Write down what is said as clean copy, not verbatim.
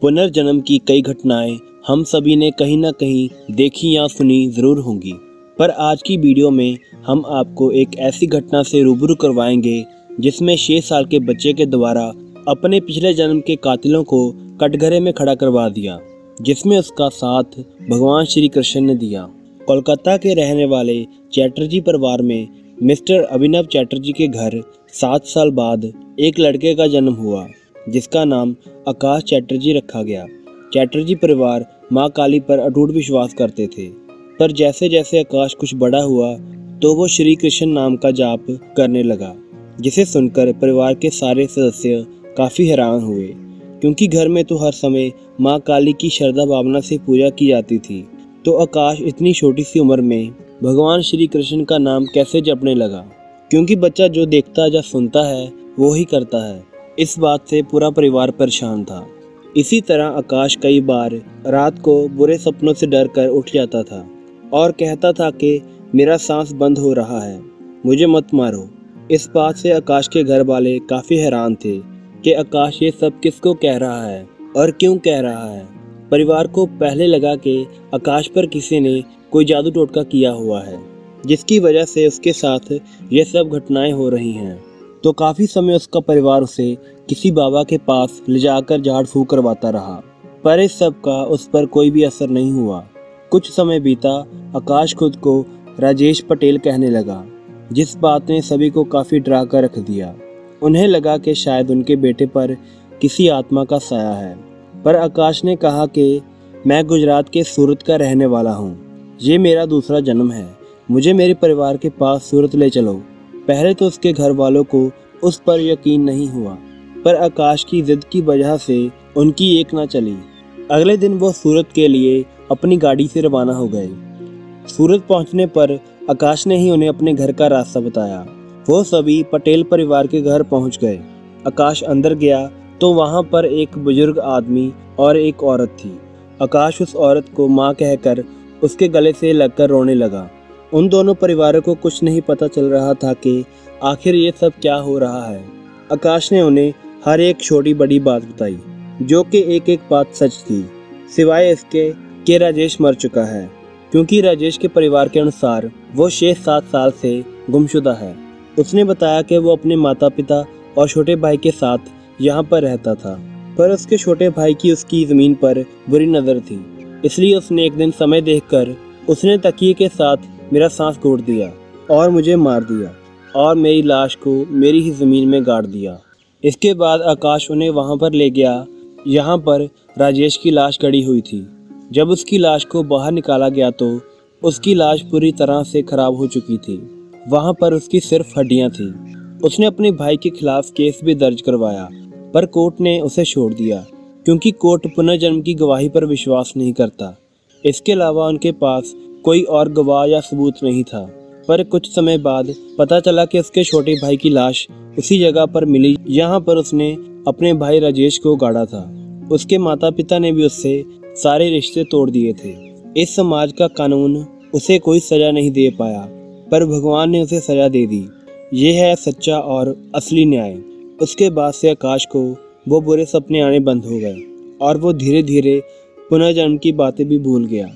पुनर्जन्म की कई घटनाएं हम सभी ने कहीं ना कहीं देखी या सुनी ज़रूर होंगी, पर आज की वीडियो में हम आपको एक ऐसी घटना से रूबरू करवाएंगे जिसमें 6 साल के बच्चे के द्वारा अपने पिछले जन्म के कातिलों को कटघरे में खड़ा करवा दिया, जिसमें उसका साथ भगवान श्री कृष्ण ने दिया। कोलकाता के रहने वाले चैटर्जी परिवार में मिस्टर अभिनव चैटर्जी के घर 7 साल बाद एक लड़के का जन्म हुआ, जिसका नाम आकाश चैटर्जी रखा गया। चैटर्जी परिवार मां काली पर अटूट विश्वास करते थे, पर जैसे जैसे आकाश कुछ बड़ा हुआ तो वो श्री कृष्ण नाम का जाप करने लगा, जिसे सुनकर परिवार के सारे सदस्य काफ़ी हैरान हुए, क्योंकि घर में तो हर समय मां काली की श्रद्धा भावना से पूजा की जाती थी। तो आकाश इतनी छोटी सी उम्र में भगवान श्री कृष्ण का नाम कैसे जपने लगा, क्योंकि बच्चा जो देखता या सुनता है वो ही करता है। इस बात से पूरा परिवार परेशान था। इसी तरह आकाश कई बार रात को बुरे सपनों से डर कर उठ जाता था और कहता था कि मेरा सांस बंद हो रहा है, मुझे मत मारो। इस बात से आकाश के घर वाले काफ़ी हैरान थे कि आकाश ये सब किसको कह रहा है और क्यों कह रहा है। परिवार को पहले लगा कि आकाश पर किसी ने कोई जादू टोटका किया हुआ है, जिसकी वजह से उसके साथ ये सब घटनाएं हो रही हैं। तो काफ़ी समय उसका परिवार उसे किसी बाबा के पास ले जाकर झाड़ फूंक करवाता रहा, पर इस सब का उस पर कोई भी असर नहीं हुआ। कुछ समय बीता, आकाश खुद को राजेश पटेल कहने लगा, जिस बात ने सभी को काफ़ी डरा कर रख दिया। उन्हें लगा कि शायद उनके बेटे पर किसी आत्मा का साया है, पर आकाश ने कहा कि मैं गुजरात के सूरत का रहने वाला हूँ, ये मेरा दूसरा जन्म है, मुझे मेरे परिवार के पास सूरत ले चलो। पहले तो उसके घर वालों को उस पर यकीन नहीं हुआ, पर आकाश की जिद की वजह से उनकी एक ना चली। अगले दिन वो सूरत के लिए अपनी गाड़ी से रवाना हो गए। सूरत पहुंचने पर आकाश ने ही उन्हें अपने घर का रास्ता बताया। वो सभी पटेल परिवार के घर पहुंच गए। आकाश अंदर गया तो वहां पर एक बुजुर्ग आदमी और एक औरत थी। आकाश उस औरत को माँ कहकर उसके गले से लगकर रोने लगा। उन दोनों परिवारों को कुछ नहीं पता चल रहा था कि आखिर ये सब क्या हो रहा है। आकाश ने उन्हें हर एक छोटी बड़ी बात बताई, जो कि एक एक बात सच थी, सिवाय इसके कि राजेश मर चुका है, क्योंकि राजेश के परिवार के अनुसार वो 6-7 साल से गुमशुदा है। उसने बताया कि वो अपने माता पिता और छोटे भाई के साथ यहाँ पर रहता था, पर उसके छोटे भाई की उसकी ज़मीन पर बुरी नज़र थी, इसलिए उसने एक दिन समय देखकर उसने तकिए के साथ मेरा सांस घोट दिया और मुझे मार दिया और मेरी लाश को मेरी ही ज़मीन में गाड़ दिया। इसके बाद आकाश उन्हें वहाँ पर ले गया। यहाँ पर राजेश की लाश गड़ी हुई थी। जब उसकी लाश को बाहर निकाला गया तो उसकी लाश पूरी तरह से ख़राब हो चुकी थी। वहाँ पर उसकी सिर्फ हड्डियाँ थी। उसने अपने भाई के खिलाफ केस भी दर्ज करवाया, पर कोर्ट ने उसे छोड़ दिया, क्योंकि कोर्ट पुनर्जन्म की गवाही पर विश्वास नहीं करता। इसके अलावा उनके पास कोई और गवाह या सबूत नहीं था। पर कुछ समय बाद पता चला कि उसके छोटे भाई की लाश उसी जगह पर मिली, यहाँ पर उसने अपने भाई राजेश को गाड़ा था। उसके माता पिता ने भी उससे सारे रिश्ते तोड़ दिए थे। इस समाज का कानून उसे कोई सज़ा नहीं दे पाया, पर भगवान ने उसे सज़ा दे दी। ये है सच्चा और असली न्याय। उसके बाद से आकाश को वो बुरे सपने आने बंद हो गए और वो धीरे धीरे पुनर्जन्म की बातें भी भूल गया।